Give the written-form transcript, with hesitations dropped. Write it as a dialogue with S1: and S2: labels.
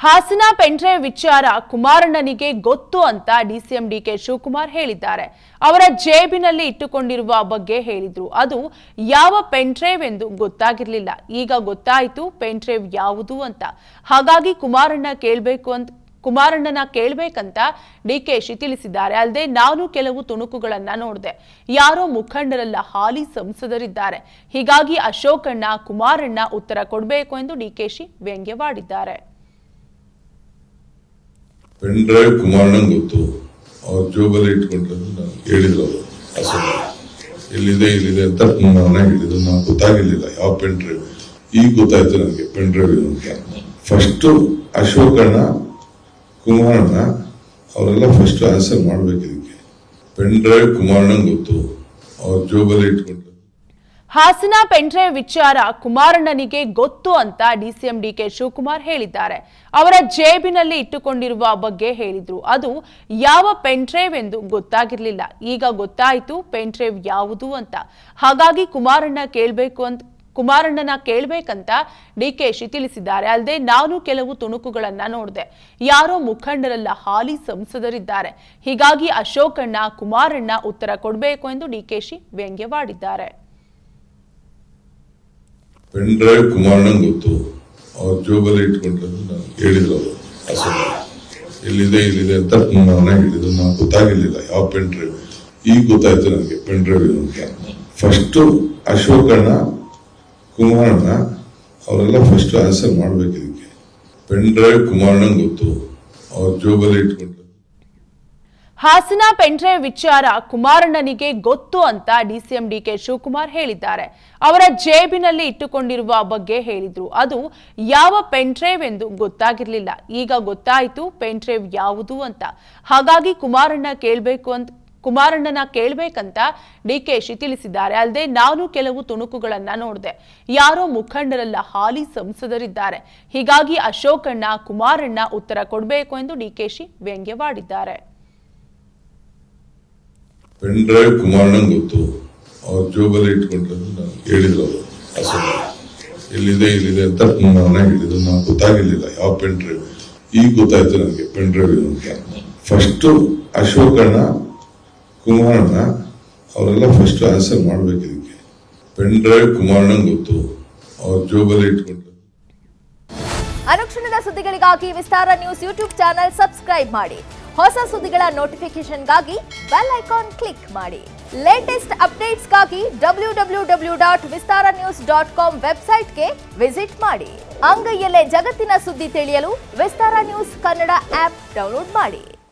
S1: Hassan pen drive ವಿಚಾರ ಕುಮಾರಣ್ಣನಿಗೆ ಗೊತ್ತು ಅಂತ ಡಿಸಿಎಂ ಡಿಕೆ ಶಿವಕುಮಾರ್ ಹೇಳಿದ್ದಾರೆ. ಅವರ ಜೇಬಿನಲ್ಲಿ ಇಟ್ಟುಕೊಂಡಿರುವ ಬಗ್ಗೆ ಹೇಳಿದ್ರು. ಅದು ಯಾವ ಪೆನ್ಡ್ರೈವ್ ಎಂದು ಗೊತ್ತಾಗಿರಲಿಲ್ಲ. ಈಗ ಗೊತ್ತಾಯಿತು ಪೆನ್ಡ್ರೈವ್ ಯಾವುದು ಅಂತ. ಹಾಗಾಗಿ ಕುಮಾರಣ್ಣನ ಕೇಳಬೇಕಂತ ಡಿಕೆಶಿ ತಿಳಿಸಿದ್ದಾರೆ. ಅಲ್ಲದೆ ನಾನು ಕೆಲವು ತುಣುಕುಗಳನ್ನ ನೋಡಿದೆ. ಯಾರೋ ಮುಖಂಡರೆಲ್ಲ ಹಾಲಿ ಸಂಸದರಿದ್ದಾರೆ. ಹೀಗಾಗಿ ಅಶೋಕಣ್ಣ ಕುಮಾರಣ್ಣ ಉತ್ತರ ಕೊಡಬೇಕು ಎಂದು ಡಿಕೆಶಿ ವ್ಯಂಗ್ಯವಾಡಿದ್ದಾರೆ.
S2: ಪೆನ್ ಡ್ರೈವ್ ಕುಮಾರಣ್ಣಂಗೆ ಗೊತ್ತು. ಅವ್ರ ಜೋಬಲ್ಲಿ ಇಟ್ಕೊಂಡ್ರದ್ದು ನಾನು ಹೇಳಿದ್ರು. ಇಲ್ಲಿದೆ ಅಂತ ಮನೆಗೆ ಹೇಳಿದ್ರು. ನಾನು ಗೊತ್ತಾಗಿರ್ಲಿಲ್ಲ ಯಾವ ಪೆನ್ ಡ್ರೈವ್. ಈಗ ಗೊತ್ತಾಯ್ತು ನನಗೆ ಪೆನ್ ಡ್ರೈವ್ ಅಂತ. ಫಸ್ಟ್ ಅಶೋಕಣ್ಣ ಕುಮಾರಣ್ಣ ಅವರೆಲ್ಲ ಫಸ್ಟ್ ಆನ್ಸರ್ ಮಾಡ್ಬೇಕು ಇದಕ್ಕೆ. ಪೆನ್ ಡ್ರೈವ್ ಕುಮಾರಣ್ಣಂಗೆ ಗೊತ್ತು. ಅವ್ರ ಜೋಬಲ್ಲಿ ಇಟ್ಕೊಂಡ್ರದ್ದು.
S1: ಹಾಸನ ಪೆನ್ಡ್ರೈವ್ ವಿಚಾರ ಕುಮಾರಣ್ಣನಿಗೆ ಗೊತ್ತು ಅಂತ ಡಿಸಿಎಂ ಡಿಕೆ ಶಿವಕುಮಾರ್ ಹೇಳಿದ್ದಾರೆ. ಅವರ ಜೇಬಿನಲ್ಲಿ ಇಟ್ಟುಕೊಂಡಿರುವ ಬಗ್ಗೆ ಹೇಳಿದ್ರು. ಅದು ಯಾವ ಪೆನ್ಡ್ರೈವ್ ಎಂದು ಗೊತ್ತಾಗಿರಲಿಲ್ಲ. ಈಗ ಗೊತ್ತಾಯಿತು ಪೆನ್ಡ್ರೈವ್ ಯಾವುದು ಅಂತ. ಹಾಗಾಗಿ ಕುಮಾರಣ್ಣನ ಕೇಳಬೇಕಂತ ಡಿಕೆಶಿ ತಿಳಿಸಿದ್ದಾರೆ. ಅಲ್ಲದೆ ನಾನು ಕೆಲವು ತುಣುಕುಗಳನ್ನ ನೋಡಿದೆ. ಯಾರೋ ಮುಖಂಡರೆಲ್ಲ ಹಾಲಿ ಸಂಸದರಿದ್ದಾರೆ. ಹೀಗಾಗಿ ಅಶೋಕಣ್ಣ ಕುಮಾರಣ್ಣ ಉತ್ತರ ಕೊಡಬೇಕು ಎಂದು ಡಿಕೆಶಿ ವ್ಯಂಗ್ಯವಾಡಿದ್ದಾರೆ.
S2: ಪೆನ್ ಡ್ರೈವ್ ಕುಮಾರಣ್ಣಂಗೆ ಗೊತ್ತು. ಅವ್ರ ಜೋಬಲ್ಲಿ ಇಟ್ಕೊಂಡ್ರದ್ದು ನಾನು ಹೇಳಿದ್ರು. ಇಲ್ಲಿದೆ ಅಂತ ಮನೆಗೆ ಹೇಳಿದ್ರು. ನಾನು ಗೊತ್ತಾಗಿರ್ಲಿಲ್ಲ ಯಾವ ಪೆನ್ ಡ್ರೈವ್. ಈಗ ಗೊತ್ತಾಯ್ತು ನನಗೆ ಪೆನ್ ಡ್ರೈವ್ ಅಂತ. ಫಸ್ಟ್ ಅಶೋಕಣ್ಣ ಕುಮಾರಣ್ಣ ಅವರೆಲ್ಲ ಫಸ್ಟ್ ಆನ್ಸರ್ ಮಾಡ್ಬೇಕು ಇದಕ್ಕೆ. ಪೆನ್ ಡ್ರೈವ್ ಕುಮಾರಣ್ಣಂಗೆ ಗೊತ್ತು. ಅವ್ರ ಜೋಬಲ್ಲಿ ಇಟ್ಕೊಂಡ್ರದ್ದು.
S1: ಹಾಸನ ಪೆನ್ಡ್ರೈವ್ ವಿಚಾರ ಕುಮಾರಣ್ಣನಿಗೆ ಗೊತ್ತು ಅಂತ ಡಿಸಿಎಂ ಡಿಕೆ ಶಿವಕುಮಾರ್ ಹೇಳಿದ್ದಾರೆ. ಅವರ ಜೇಬಿನಲ್ಲಿ ಇಟ್ಟುಕೊಂಡಿರುವ ಬಗ್ಗೆ ಹೇಳಿದ್ರು. ಅದು ಯಾವ ಪೆನ್ಡ್ರೈವ್ ಎಂದು ಗೊತ್ತಾಗಿರಲಿಲ್ಲ. ಈಗ ಗೊತ್ತಾಯಿತು ಪೆನ್ಡ್ರೈವ್ ಯಾವುದು ಅಂತ. ಹಾಗಾಗಿ ಕುಮಾರಣ್ಣನ ಕೇಳಬೇಕಂತ ಡಿಕೆಶಿ ತಿಳಿಸಿದ್ದಾರೆ. ಅಲ್ಲದೆ ನಾನು ಕೆಲವು ತುಣುಕುಗಳನ್ನ ನೋಡಿದೆ. ಯಾರೋ ಮುಖಂಡರೆಲ್ಲ ಹಾಲಿ ಸಂಸದರಿದ್ದಾರೆ. ಹೀಗಾಗಿ ಅಶೋಕಣ್ಣ ಕುಮಾರಣ್ಣ ಉತ್ತರ ಕೊಡಬೇಕು ಎಂದು ಡಿಕೆಶಿ ವ್ಯಂಗ್ಯವಾಡಿದ್ದಾರೆ.
S2: ಪೆನ್ ಡ್ರೈವ್ ಕುಮಾರಣ್ಣಂಗೆ ಗೊತ್ತು. ಅವ್ರ ಜೋಬಲ್ಲಿ ಇಟ್ಕೊಂಡ್ರದ್ದು ನಾನು ಹೇಳಿದ್ರು. ಇಲ್ಲಿದೆ ಅಂತ ಮನೆಗೆ ಹೇಳಿದ್ರು. ನಾನು ಗೊತ್ತಾಗಿರ್ಲಿಲ್ಲ ಯಾವ ಪೆನ್ ಡ್ರೈವ್. ಈಗ ಗೊತ್ತಾಯ್ತು ನನಗೆ ಪೆನ್ ಡ್ರೈವ್ ಅಂತ. ಫಸ್ಟ್ ಅಶೋಕಣ್ಣ ಕುಮಾರಣ್ಣ ಅವರೆಲ್ಲ ಫಸ್ಟ್ ಆನ್ಸರ್ ಮಾಡ್ಬೇಕು ಇದಕ್ಕೆ. ಪೆನ್ ಡ್ರೈವ್ ಕುಮಾರಣ್ಣಂಗೆ ಗೊತ್ತು. ಅವ್ರ ಜೋಬಲ್ಲಿ ಇಟ್ಕೊಂಡ್ರದ್ದು.
S3: ಅನುಕ್ಷಣದ ಸುದ್ದಿಗಳಿಗಾಗಿ ವಿಸ್ತಾರ ನ್ಯೂಸ್ ಯೂಟ್ಯೂಬ್ ಚಾನೆಲ್ ಸಬ್ಸ್ಕ್ರೈಬ್ ಮಾಡಿ. ಹೊಸ ಸುದ್ದಿಗಳ ನೋಟಿಫಿಕೇಶನ್ಗಾಗಿ ಬೆಲ್ ಐಕಾನ್ ಕ್ಲಿಕ್ ಮಾಡಿ. ಲೇಟೆಸ್ಟ್ ಅಪ್ಡೇಟ್ಸ್ಗಾಗಿ www.vistaranews.com ವೆಬ್ಸೈಟ್ಗೆ ವಿಸಿಟ್ ಮಾಡಿ. ಅಂಗೈಯಲ್ಲೇ ಜಗತ್ತಿನ ಸುದ್ದಿ ತಿಳಿಯಲು ವಿಸ್ತಾರ ನ್ಯೂಸ್ ಕನ್ನಡ ಆಪ್ ಡೌನ್ಲೋಡ್ ಮಾಡಿ.